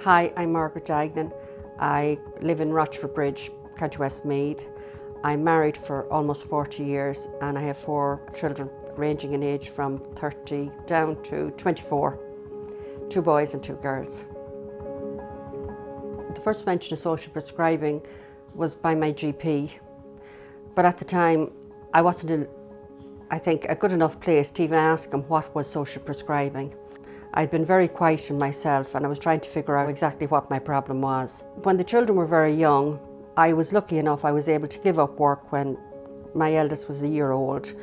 Hi, I'm Margaret. I live in Rochford Bridge, County Westmeath. I'm married for almost 40 years and I have 4 children ranging in age from 30 down to 24, 2 boys and 2 girls. The first mention of social prescribing was by my GP, but at the time I wasn't in, I think, a good enough place to even ask him what was social prescribing. I'd been very quiet in myself and I was trying to figure out exactly what my problem was. When the children were very young, I was lucky enough I was able to give up work when my eldest was a year old.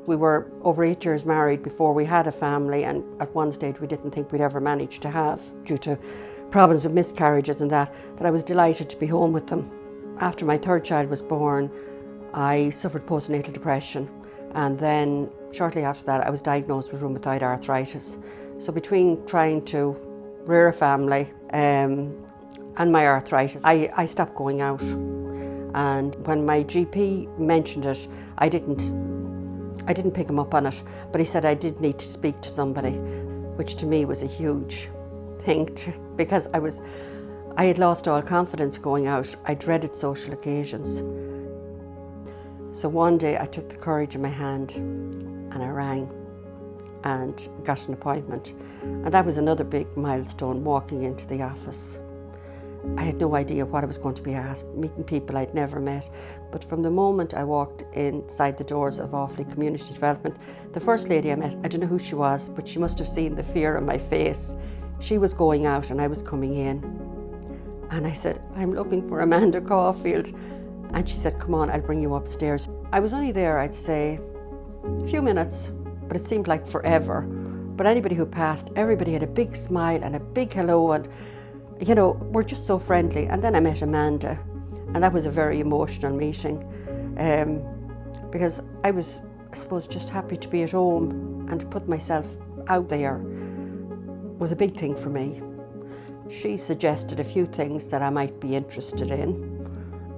We were over 8 years married before we had a family, and at one stage we didn't think we'd ever manage to have, due to problems with miscarriages and that I was delighted to be home with them. After my 3rd child was born, I suffered postnatal depression, and then shortly after that I was diagnosed with rheumatoid arthritis. So between trying to rear a family and my arthritis, I stopped going out. And when my GP mentioned it, I didn't pick him up on it, but he said I did need to speak to somebody, which to me was a huge thing because I had lost all confidence going out. I dreaded social occasions. So one day I took the courage in my hand and I rang and got an appointment. And that was another big milestone, walking into the office. I had no idea what I was going to be asked, meeting people I'd never met. But from the moment I walked inside the doors of Offaly Community Development, the first lady I met, I don't know who she was, but she must have seen the fear on my face. She was going out and I was coming in. And I said, "I'm looking for Amanda Caulfield." And she said, "Come on, I'll bring you upstairs." I was only there, I'd say, a few minutes, but it seemed like forever. But anybody who passed, everybody had a big smile and a big hello, and you know, we're just so friendly. And then I met Amanda, and that was a very emotional meeting because I was, I suppose, just happy to be at home, and to put myself out there was a big thing for me. She suggested a few things that I might be interested in.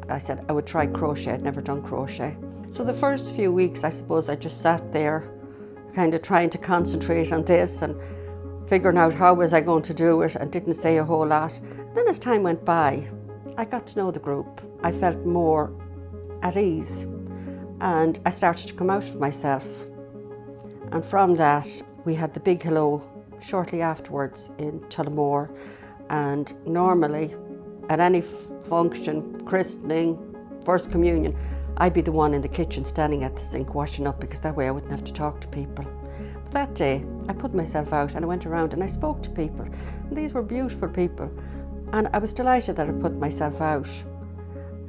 I said I would try crochet. I'd never done crochet. So the first few weeks, I suppose, I just sat there kind of trying to concentrate on this and figuring out how was I going to do it, and didn't say a whole lot. And then as time went by, I got to know the group. I felt more at ease and I started to come out of myself. And from that, we had the big hello shortly afterwards in Tullamore. And normally at any function, christening, first communion, I'd be the one in the kitchen standing at the sink washing up, because that way I wouldn't have to talk to people. But that day, I put myself out and I went around and I spoke to people. And these were beautiful people. And I was delighted that I put myself out.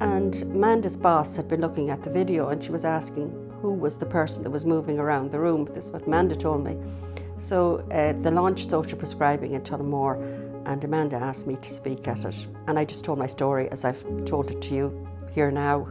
And Amanda's boss had been looking at the video and she was asking who was the person that was moving around the room. This is what Amanda told me. So they launched social prescribing in Tullamore, and Amanda asked me to speak at it. And I just told my story as I've told it to you here now.